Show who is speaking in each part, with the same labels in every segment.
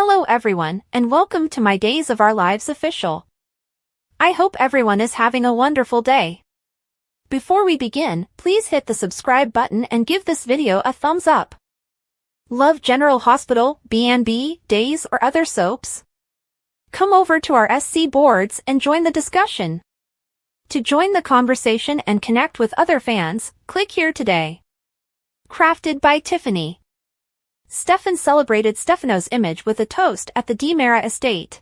Speaker 1: Hello everyone, and welcome to my Days of Our Lives official. I hope everyone is having a wonderful day. Before we begin, please hit the subscribe button and give this video a thumbs up. Love General Hospital, B&B, Days or other soaps? Come over to our SC boards and join the discussion. To join the conversation and connect with other fans, click here today. Crafted by Tiffany. Stefan celebrated Stefano's image with a toast at the Di Mera estate.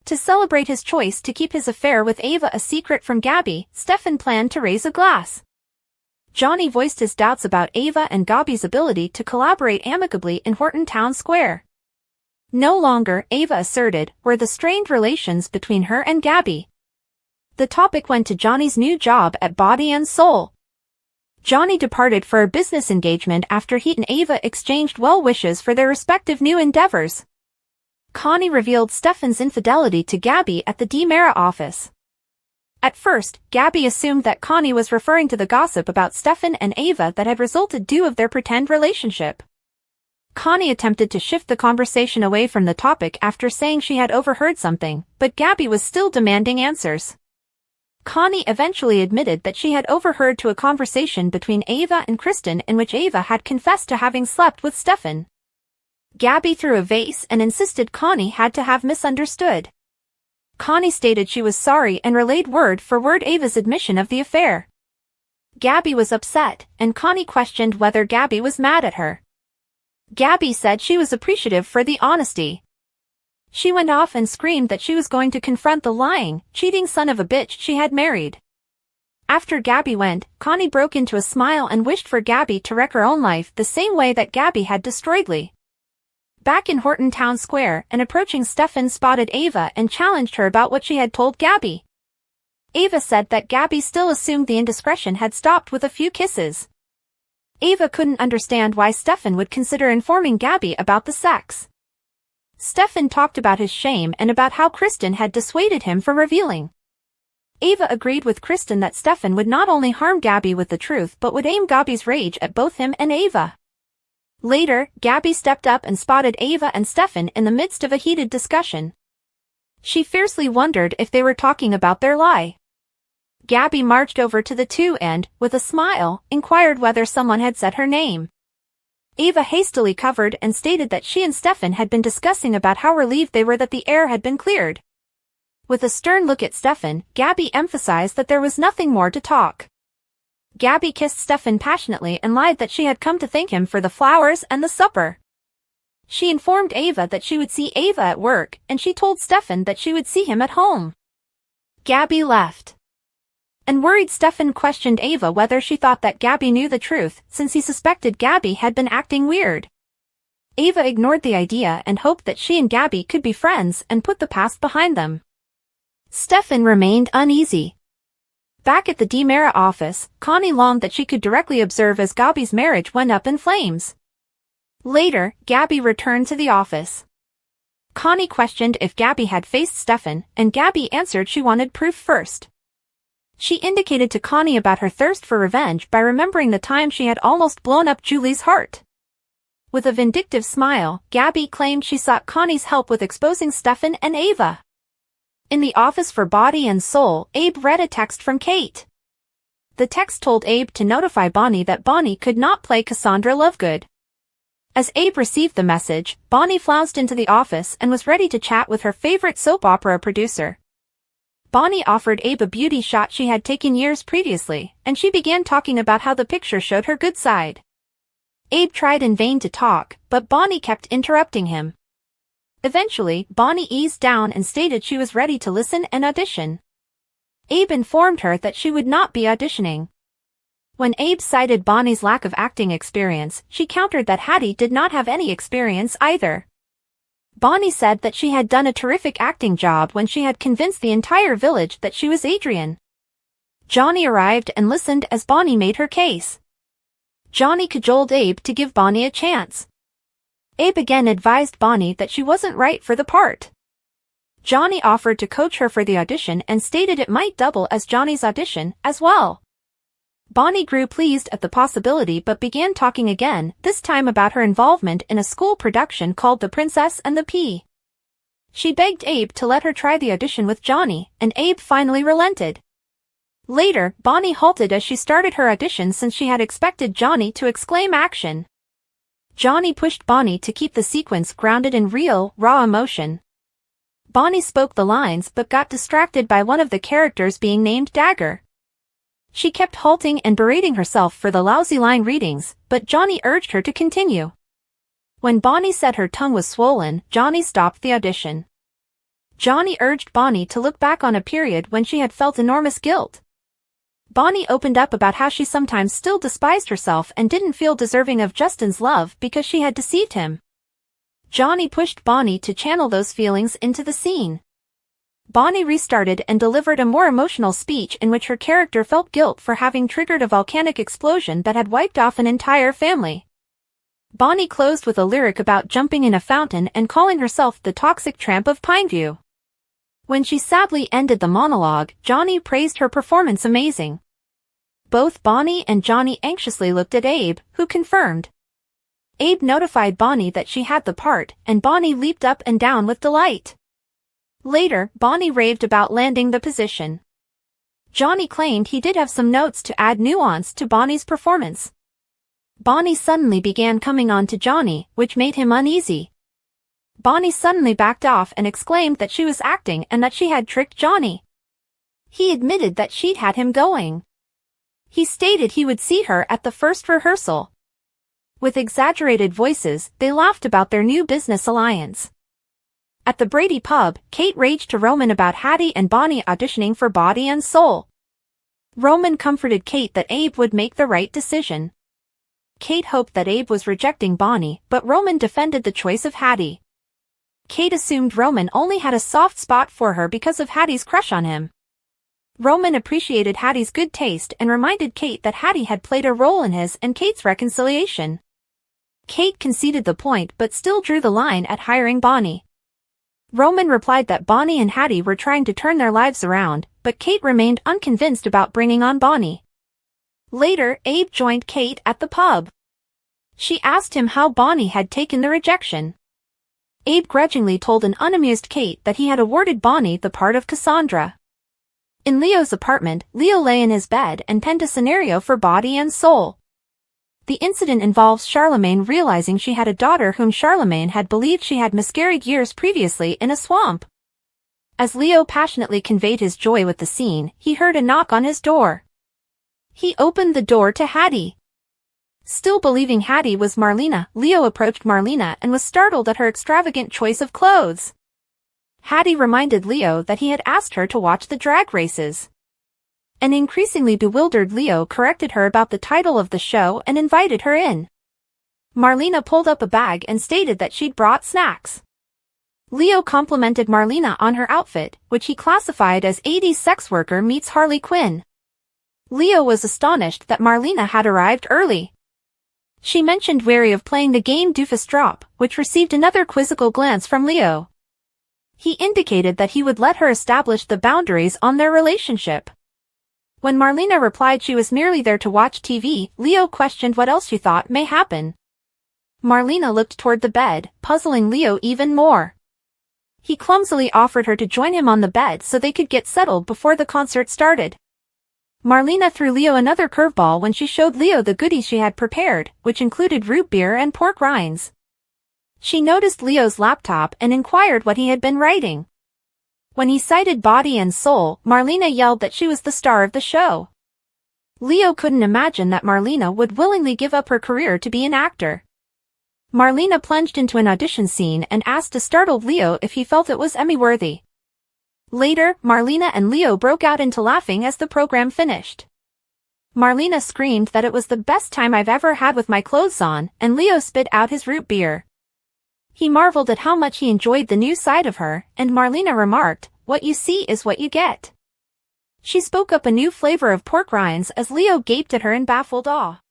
Speaker 1: To celebrate his choice to keep his affair with Ava a secret from Gabi, Stefan planned to raise a glass. Johnny voiced his doubts about Ava and Gabi's ability to collaborate amicably in Horton Town Square. No longer, Ava asserted, were the strained relations between her and Gabi. The topic went to Johnny's new job at Body and Soul. Johnny departed for a business engagement after he and Ava exchanged well wishes for their respective new endeavors. Connie revealed Stefan's infidelity to Gabi at the Di Mera office. At first, Gabi assumed that Connie was referring to the gossip about Stefan and Ava that had resulted due of their pretend relationship. Connie attempted to shift the conversation away from the topic after saying she had overheard something, but Gabi was still demanding answers. Connie eventually admitted that she had overheard to a conversation between Ava and Kristen in which Ava had confessed to having slept with Stefan. Gabi threw a vase and insisted Connie had to have misunderstood. Connie stated she was sorry and relayed word for word Ava's admission of the affair. Gabi was upset, and Connie questioned whether Gabi was mad at her. Gabi said she was appreciative for the honesty. She went off and screamed that she was going to confront the lying, cheating son of a bitch she had married. After Gabi went, Connie broke into a smile and wished for Gabi to wreck her own life the same way that Gabi had destroyed Lee. Back in Horton Town Square, an approaching Stefan spotted Ava and challenged her about what she had told Gabi. Ava said that Gabi still assumed the indiscretion had stopped with a few kisses. Ava couldn't understand why Stefan would consider informing Gabi about the sex. Stefan talked about his shame and about how Kristen had dissuaded him from revealing. Ava agreed with Kristen that Stefan would not only harm Gabi with the truth but would aim Gabi's rage at both him and Ava. Later, Gabi stepped up and spotted Ava and Stefan in the midst of a heated discussion. She fiercely wondered if they were talking about their lie. Gabi marched over to the two and, with a smile, inquired whether someone had said her name. Ava hastily covered and stated that she and Stefan had been discussing about how relieved they were that the air had been cleared. With a stern look at Stefan, Gabi emphasized that there was nothing more to talk. Gabi kissed Stefan passionately and lied that she had come to thank him for the flowers and the supper. She informed Ava that she would see Ava at work, and she told Stefan that she would see him at home. Gabi left. And worried Stefan questioned Ava whether she thought that Gabi knew the truth, since he suspected Gabi had been acting weird. Ava ignored the idea and hoped that she and Gabi could be friends and put the past behind them. Stefan remained uneasy. Back at the Di Mera office, Connie longed that she could directly observe as Gabi's marriage went up in flames. Later, Gabi returned to the office. Connie questioned if Gabi had faced Stefan, and Gabi answered she wanted proof first. She indicated to Connie about her thirst for revenge by remembering the time she had almost blown up Julie's heart. With a vindictive smile, Gabi claimed she sought Connie's help with exposing Stefan and Ava. In the office for Body and Soul, Abe read a text from Kate. The text told Abe to notify Bonnie that Bonnie could not play Cassandra Lovegood. As Abe received the message, Bonnie flounced into the office and was ready to chat with her favorite soap opera producer. Bonnie offered Abe a beauty shot she had taken years previously, and she began talking about how the picture showed her good side. Abe tried in vain to talk, but Bonnie kept interrupting him. Eventually, Bonnie eased down and stated she was ready to listen and audition. Abe informed her that she would not be auditioning. When Abe cited Bonnie's lack of acting experience, she countered that Hattie did not have any experience either. Bonnie said that she had done a terrific acting job when she had convinced the entire village that she was Adrian. Johnny arrived and listened as Bonnie made her case. Johnny cajoled Abe to give Bonnie a chance. Abe again advised Bonnie that she wasn't right for the part. Johnny offered to coach her for the audition and stated it might double as Johnny's audition as well. Bonnie grew pleased at the possibility but began talking again, this time about her involvement in a school production called The Princess and the Pea. She begged Abe to let her try the audition with Johnny, and Abe finally relented. Later, Bonnie halted as she started her audition since she had expected Johnny to exclaim action. Johnny pushed Bonnie to keep the sequence grounded in real, raw emotion. Bonnie spoke the lines but got distracted by one of the characters being named Dagger. She kept halting and berating herself for the lousy line readings, but Johnny urged her to continue. When Bonnie said her tongue was swollen, Johnny stopped the audition. Johnny urged Bonnie to look back on a period when she had felt enormous guilt. Bonnie opened up about how she sometimes still despised herself and didn't feel deserving of Justin's love because she had deceived him. Johnny pushed Bonnie to channel those feelings into the scene. Bonnie restarted and delivered a more emotional speech in which her character felt guilt for having triggered a volcanic explosion that had wiped off an entire family. Bonnie closed with a lyric about jumping in a fountain and calling herself the toxic tramp of Pineview. When she sadly ended the monologue, Johnny praised her performance amazing. Both Bonnie and Johnny anxiously looked at Abe, who confirmed. Abe notified Bonnie that she had the part, and Bonnie leaped up and down with delight. Later, Bonnie raved about landing the position. Johnny claimed he did have some notes to add nuance to Bonnie's performance. Bonnie suddenly began coming on to Johnny, which made him uneasy. Bonnie suddenly backed off and exclaimed that she was acting and that she had tricked Johnny. He admitted that she'd had him going. He stated he would see her at the first rehearsal. With exaggerated voices, they laughed about their new business alliance. At the Brady pub, Kate raged to Roman about Hattie and Bonnie auditioning for Body and Soul. Roman comforted Kate that Abe would make the right decision. Kate hoped that Abe was rejecting Bonnie, but Roman defended the choice of Hattie. Kate assumed Roman only had a soft spot for her because of Hattie's crush on him. Roman appreciated Hattie's good taste and reminded Kate that Hattie had played a role in his and Kate's reconciliation. Kate conceded the point but still drew the line at hiring Bonnie. Roman replied that Bonnie and Hattie were trying to turn their lives around, but Kate remained unconvinced about bringing on Bonnie. Later, Abe joined Kate at the pub. She asked him how Bonnie had taken the rejection. Abe grudgingly told an unamused Kate that he had awarded Bonnie the part of Cassandra. In Leo's apartment, Leo lay in his bed and penned a scenario for Body and Soul. The incident involves Charlemagne realizing she had a daughter whom Charlemagne had believed she had miscarried years previously in a swamp. As Leo passionately conveyed his joy with the scene, he heard a knock on his door. He opened the door to Hattie. Still believing Hattie was Marlena, Leo approached Marlena and was startled at her extravagant choice of clothes. Hattie reminded Leo that he had asked her to watch the drag races. An increasingly bewildered Leo corrected her about the title of the show and invited her in. Marlena pulled up a bag and stated that she'd brought snacks. Leo complimented Marlena on her outfit, which he classified as 80s sex worker meets Harley Quinn. Leo was astonished that Marlena had arrived early. She mentioned wary of playing the game Doofus Drop, which received another quizzical glance from Leo. He indicated that he would let her establish the boundaries on their relationship. When Marlena replied she was merely there to watch TV, Leo questioned what else she thought may happen. Marlena looked toward the bed, puzzling Leo even more. He clumsily offered her to join him on the bed so they could get settled before the concert started. Marlena threw Leo another curveball when she showed Leo the goodies she had prepared, which included root beer and pork rinds. She noticed Leo's laptop and inquired what he had been writing. When he cited Body and Soul, Marlena yelled that she was the star of the show. Leo couldn't imagine that Marlena would willingly give up her career to be an actor. Marlena plunged into an audition scene and asked a startled Leo if he felt it was Emmy-worthy. Later, Marlena and Leo broke out into laughing as the program finished. Marlena screamed that it was the best time I've ever had with my clothes on, and Leo spit out his root beer. He marveled at how much he enjoyed the new side of her, and Marlena remarked, "What you see is what you get." She spoke up a new flavor of pork rinds as Leo gaped at her in baffled awe.